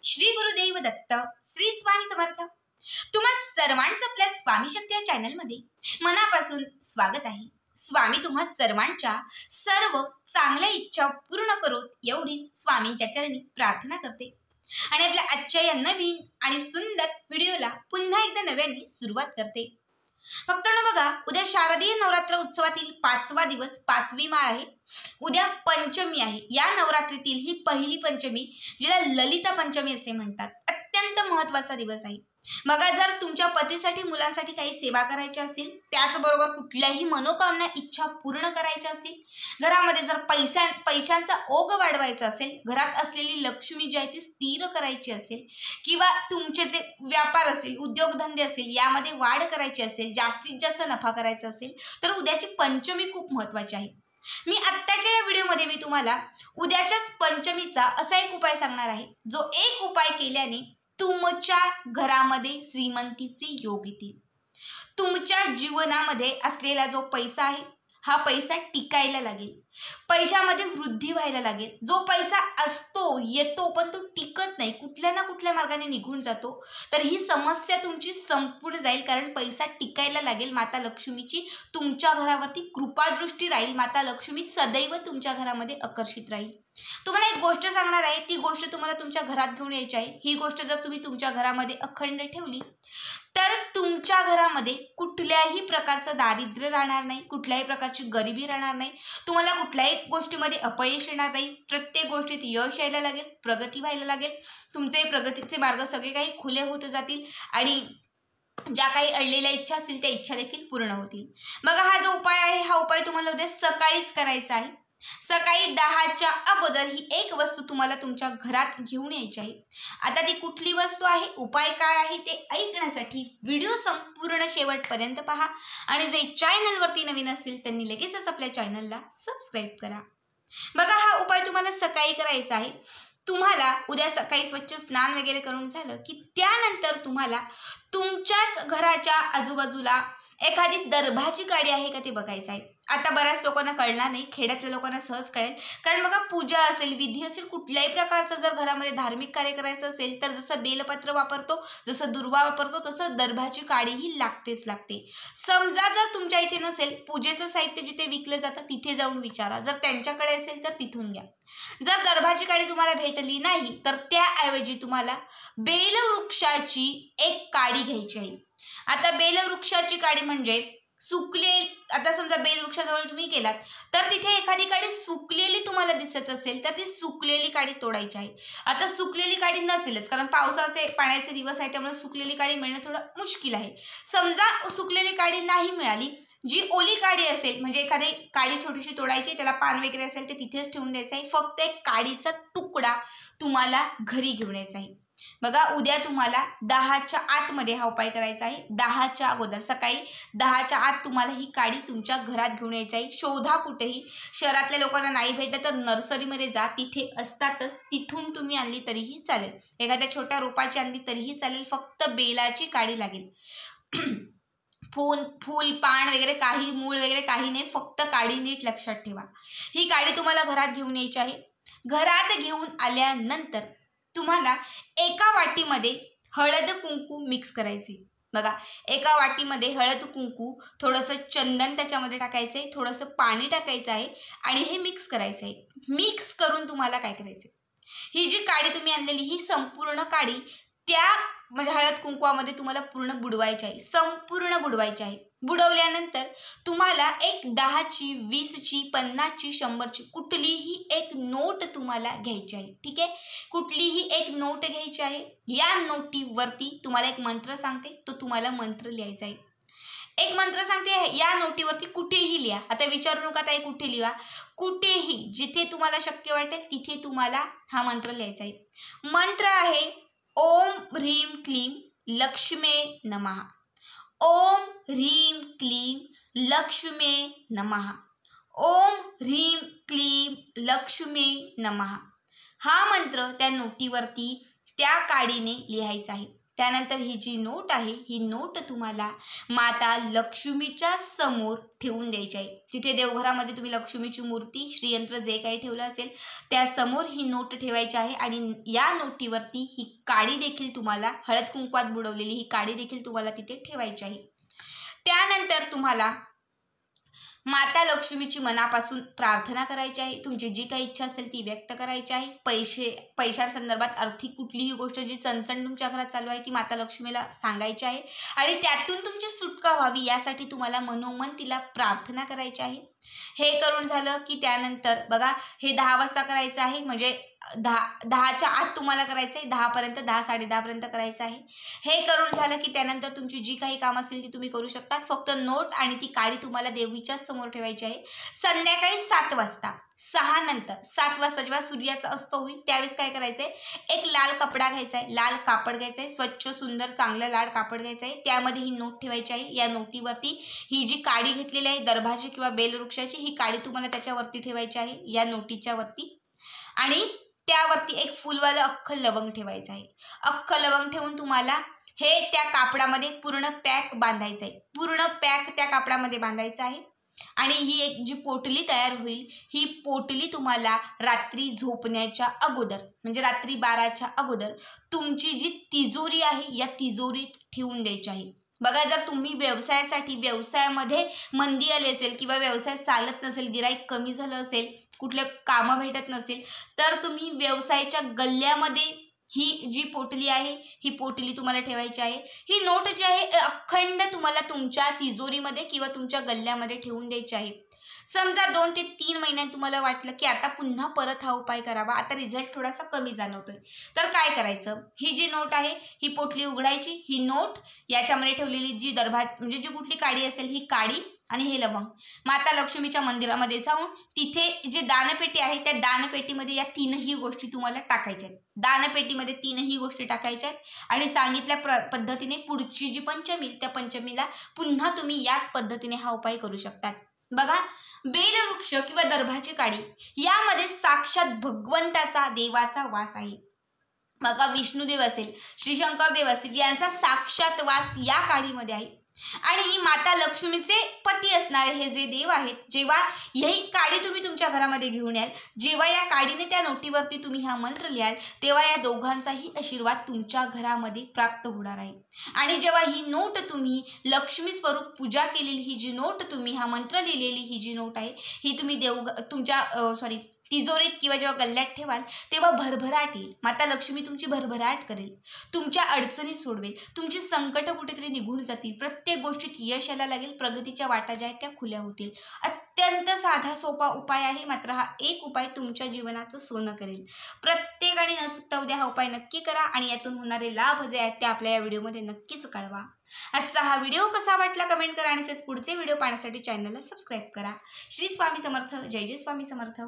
श्री गुरुदेव दत्त, श्री स्वामी समर्थ. तुम्हा सर्वांचं आपल्या स्वामी शक्ती या चॅनलमध्ये मनापासून स्वागत आहे. स्वामी तुम्हा सर्वांच्या सर्व चांगल्या इच्छा पूर्ण करोत एवढीच स्वामींच्या चरणी प्रार्थना करते आणि आपल्या आजच्या या नवीन आणि सुंदर व्हिडिओला पुन्हा एकदा नव्याने सुरुवात करते. भक्तांनो बघा, उद्या शारदीय नवरात्र उत्सवातील 5वा दिवस, 5वी माळ आहे. उद्या पंचमी आहे. या नवरात्रीतील ही पहिली पंचमी, जिला ललिता पंचमी असे म्हणतात, अत्यंत महत्त्वाचा दिवस आहे. बघा, जर तुमच्या पतीसाठी मुलांसाठी काही सेवा करायची असेल, त्याचबरोबर कुठल्याही मनोकामना इच्छा पूर्ण करायच्या असतील, घरामध्ये जर पैशांचा ओघ वाढवायचा असेल, घरात असलेली लक्ष्मी जी आहे ती स्थिर करायची असेल, किंवा तुमचे जे व्यापार असेल, उद्योगधंदे असेल, यामध्ये वाढ करायची असेल, जास्तीत जास्त नफा करायचा असेल, तर उद्याची पंचमी खूप महत्त्वाची आहे. मी आत्ताच्या या व्हिडिओमध्ये मी तुम्हाला उद्याच्याच पंचमीचा असा एक उपाय सांगणार आहे, जो एक उपाय केल्याने तुमच्या घरामध्ये श्रीमंतीचे योग येतील. तुमच्या जीवनामध्ये असलेला जो पैसा आहे, हा पैसा टिकायला लागेल. पैशामध्ये वृद्धी व्हायला लागेल. जो पैसा असतो, येतो, पण तो टिकत नाही, कुठल्या ना कुठल्या मार्गाने निघून जातो, तर ही समस्या तुमची संपूर्ण जाईल. कारण पैसा टिकायला लागेल. माता लक्ष्मीची तुमच्या घरावरती कृपादृष्टी राहील. माता लक्ष्मी सदैव तुमच्या घरामध्ये आकर्षित राहील. तुम्हाला एक गोष्ट सांगणार आहे, ती गोष्ट तुम्हाला तुमच्या घरात घेऊन यायची आहे. ही गोष्ट जर तुम्ही तुमच्या घरामध्ये अखंड ठेवली, तर तुमच्या घरामध्ये कुठल्याही प्रकारचं दारिद्र्य राहणार नाही, कुठल्याही प्रकारची गरिबी राहणार नाही, तुम्हाला कुठल्याही गोष्टीमध्ये अपयश येणार नाही, प्रत्येक गोष्टीत यश यायला लागेल, प्रगती व्हायला लागेल. तुमचे प्रगतीचे मार्ग सगळे काही खुले होत जातील आणि ज्या काही अडलेल्या इच्छा असतील त्या इच्छा देखील पूर्ण होतील. बघा, हा जो उपाय आहे, हा उपाय तुम्हाला उद्या सकाळीच करायचा आहे. सकाळी 10च्या अगोदर ही एक वस्तू तुम्हाला तुमच्या घरात घेऊन यायची आहे. आता ती कुठली वस्तू आहे, उपाय काय आहे, ते ऐकण्यासाठी व्हिडिओ संपूर्ण शेवटपर्यंत पहा. आणि जे चॅनलवरती नवीन असतील त्यांनी लगेचच आपल्या चॅनलला सबस्क्राईब करा. बघा, हा उपाय तुम्हाला सकाळी करायचा आहे. तुम्हाला उद्या सकाळी स्वच्छ स्नान वगैरे करून झालं की त्यानंतर तुम्हाला तुमच्याच घराच्या आजूबाजूला एखादी दर्भाची काडी आहे का ते बघायचं आहे. आता बऱ्याच लोकांना कळणार नाही, खेड्यातल्या लोकांना सहज कळेल. कारण बघा, पूजा असेल, विधी असेल, कुठल्याही प्रकारचं जर घरामध्ये धार्मिक कार्य करायचं असेल, तर जसं बेलपत्र वापरतो, जसं दुर्वा वापरतो, तसं दर्भाची काडी ही लागतेच लागते. समजा जर तुमच्या इथे नसेल, पूजेचं साहित्य जिथे विकलं जातं तिथे जाऊन विचारा. जर त्यांच्याकडे असेल तर तिथून घ्या. जर दर्भाची काडी तुम्हाला भेटली नाही, तर त्याऐवजी तुम्हाला बेलवृक्षाची एक काडी घ्यायची आहे. आता बेलवृक्षाची काडी म्हणजे आता समजा बेलवृक्षाजवळ तुम्ही गेलात, तर तिथे एखादी काडी सुकलेली तुम्हाला दिसत असेल, तर ती सुकलेली काडी तोडायची आहे. आता सुकलेली काडी नसेलच, कारण पावसाचे पाण्याचे दिवस आहे, त्यामुळे सुकलेली काडी मिळणं थोडं मुश्किल आहे. समजा सुकलेली काडी नाही मिळाली, जी ओली काडी असेल, म्हणजे एखादी काडी छोटीशी तोडायची, त्याला पान वगैरे असेल ते तिथेच ठेवून द्यायचं आहे. फक्त एक काडीचा तुकडा तुम्हाला घरी घेऊन यायचा आहे. बघा, उद्या तुम्हाला 10च्या आतमध्ये हा उपाय करायचा आहे. 10च्या अगोदर, सकाळी 10च्या आत तुम्हाला ही काडी तुमच्या घरात घेऊन यायची आहे. शोधा कुठेही. शहरातल्या लोकांना नाही भेटलं तर नर्सरीमध्ये जा, तिथे असतातच, तिथून तुम्ही आणली तरीही चालेल. एखाद्या छोट्या रोपाची आणली तरीही चालेल. फक्त बेलाची काडी लागेल. फूल पान वगैरे काही, मूळ वगैरे काही नाही, फक्त काडी. नीट लक्षात ठेवा, ही काडी तुम्हाला घरात घेऊन यायची आहे. घरात घेऊन आल्यानंतर तुम्हाला एका वाटीमध्ये हळद कुंकू मिक्स करायचे. बघा, एका वाटीमध्ये हळद कुंकू, थोडंसं चंदन त्याच्यामध्ये टाकायचं आहे, थोडंसं पाणी टाकायचं आहे आणि हे मिक्स करायचं आहे. मिक्स करून तुम्हाला काय करायचं, ही जी काडी तुम्ही आणलेली, ही संपूर्ण काडी त्या म्हणजे हळद कुंकवामध्ये तुम्हाला पूर्ण बुडवायची आहे, संपूर्ण बुडवायची आहे. बुडवल्यानंतर तुम्हाला एक 10ची, 20ची, 50ची, 100ची कुठलीही एक नोट तुम्हाला घ्यायची आहे. ठीक आहे, कुठलीही एक नोट घ्यायची आहे. या नोटीवरती तुम्हाला एक मंत्र सांगते, तो तुम्हाला मंत्र लिहायचा आहे. एक मंत्र सांगते, या नोटीवरती कुठेही लिहा. आता विचारू नका ताई कुठे लिहा, कुठेही, जिथे तुम्हाला शक्य वाटेल तिथे तुम्हाला हा मंत्र लिहायचा आहे. मंत्र आहे ओम ह्रीं क्लीं लक्ष्मे नमः. ओम ह्रीं क्लीं लक्ष्मे नमः. ओम ह्रीं क्लीं लक्ष्मे नमः. हा मंत्र त्या नोटीवरती त्या काडीने लिहायचा आहे. त्यानंतर ही जी नोट आहे ही नोट तुम्हाला माता लक्ष्मीच्या समोर ठेवून द्यायची आहे। जिथे देवघरामध्ये तुम्ही लक्ष्मीची मूर्ती श्रीयंत्र जे काही ठेवलं असेल त्या समोर ही नोट ठेवायची आहे आणि या नोटीवरती ही काडी देखील तुम्हाला हळद कुंकवात बुडवलेली ही काडी देखील तुम्हाला तिथे ठेवायची आहे। त्यानंतर तुम्हाला माता लक्ष्मीची मनापासून प्रार्थना करायची आहे। तुमची जी काही इच्छा असेल ती व्यक्त करायची आहे। पैशांसंदर्भात आर्थिक कुठलीही गोष्ट जी चणचण तुमच्या घरात चालू आहे ती माता लक्ष्मीला सांगायची आहे आणि त्यातून तुमची सुटका व्हावी यासाठी तुम्हाला मनोमन तिला प्रार्थना करायची आहे। हे करून झालं की त्यानंतर बघा हे 10 वाजता करायचं आहे, म्हणजे 10च्या आत तुम्हाला करायचं आहे, 10 पर्यंत 10 साडे 10 पर्यंत करायचं आहे। हे करून झालं की त्यानंतर तुमची जी काही काम असेल ती तुम्ही करू शकता। फक्त नोट आणि ती काडी तुम्हाला देवीच्या समोर ठेवायची आहे। संध्याकाळी 7 वाजता 6 नंतर 7 वाजता जेव्हा सूर्याचा अस्त होईल त्यावेळेस काय करायचंय, एक लाल कपडा घ्यायचा आहे, लाल कापड घ्यायचं आहे, स्वच्छ सुंदर चांगलं लाल कापड घ्यायचं आहे, त्यामध्ये ही नोट ठेवायची आहे। या नोटीवरती ही जी काडी घेतलेली आहे दरभाची किंवा बेलवृक्षाची ही काडी तुम्हाला त्याच्यावरती ठेवायची आहे या नोटीच्या वरती आणि त्यावरती एक फुलवालं अख्खं लवंग ठेवायचं आहे। अख्खं लवंग ठेवून तुम्हाला हे त्या कापडामध्ये पूर्ण पॅक बांधायचं आहे, पूर्ण पॅक त्या कापडामध्ये बांधायचं आहे आणि ही एक जी पोटली तयार होईल ही पोटली तुम्हाला रात्री झोपण्याच्या अगोदर म्हणजे रात्री 12च्या अगोदर तुमची जी तिजोरी आहे या तिजोरीत ठेवून द्यायची आहे। बघा जर तुम्ही व्यवसायामध्ये मंदी आली असेल किंवा व्यवसाय चालत नसेल, गिराईक कमी झालं असेल, कुठले कामं भेटत नसेल तर तुम्ही व्यवसायाच्या गल्ल्यामध्ये ही जी पोटली आहे ही पोटली तुम्हाला ठेवायची आहे। ही नोट जी आहे अखंड तुम्हाला तुमच्या तिजोरीमध्ये किंवा तुमच्या गल्ल्यामध्ये ठेवून द्यायची आहे। समजा 2 ते 3 महिन्यात तुम्हाला वाटलं की आता पुन्हा परत हा उपाय करावा, आता रिझल्ट थोडासा कमी जाणवतोय, तर काय करायचं, ही जी नोट आहे ही पोटली उघडायची, ही नोट याच्यामध्ये ठेवलेली जी दरभात म्हणजे जी कुठली काडी असेल ही काडी आणि हे लवंग माता लक्ष्मीच्या मंदिरामध्ये जाऊन तिथे जे दानपेटी आहे त्या दानपेटीमध्ये या 3ही गोष्टी तुम्हाला टाकायच्या आहेत। दानपेटीमध्ये 3ही गोष्टी टाकायच्या आहेत आणि सांगितल्या पद्धतीने पुढची जी पंचमी त्या पंचमीला पुन्हा तुम्ही याच पद्धतीने हा उपाय करू शकतात। बघा बेलवृक्ष किंवा दर्भाची काडी यामध्ये साक्षात भगवंताचा देवाचा वास आहे। बघा विष्णुदेव असेल, श्री शंकर देव असतील यांचा साक्षात वास या काडीमध्ये आहे आणि माता लक्ष्मीचे पती असणारे हे जे देव आहेत, जेव्हा ही काडी तुम्ही तुमच्या घरामध्ये घेऊन याल, जेव्हा या काडीने त्या नोटीवरती तुम्ही हा मंत्र लिहाल तेव्हा या दोघांचाही आशीर्वाद तुमच्या घरामध्ये प्राप्त होणार आहे। आणि जेव्हा ही नोट तुम्ही लक्ष्मी स्वरूप पूजा केलेली ही जी नोट तुम्ही हा मंत्र लिहिलेली ही जी नोट आहे ही तुम्ही तुमच्या तिजोरीत किंवा जेव्हा गल्ल्यात ठेवाल तेव्हा भरभराट येईल, माता लक्ष्मी तुमची भरभराट करेल, तुमच्या अडचणी सोडवेल, तुमची संकट कुठेतरी निघून जातील, प्रत्येक गोष्टीत यश यायला लागेल, प्रगतीच्या वाटा ज्या आहेत त्या खुल्या होतील। अत्यंत साधा सोपा उपाय आहे, मात्र हा एक उपाय तुमच्या जीवनाचं सोनं करेल। प्रत्येकाने न चुकता उद्या हा उपाय नक्की करा आणि यातून होणारे लाभ जे आहेत ते आपल्या या व्हिडिओमध्ये नक्कीच कळवा। आजचा हा व्हिडिओ कसा वाटला कमेंट करा आणि पुढचे व्हिडिओ पाहण्यासाठी चॅनलला सबस्क्राईब करा। श्री स्वामी समर्थ, जय जय स्वामी समर्थ।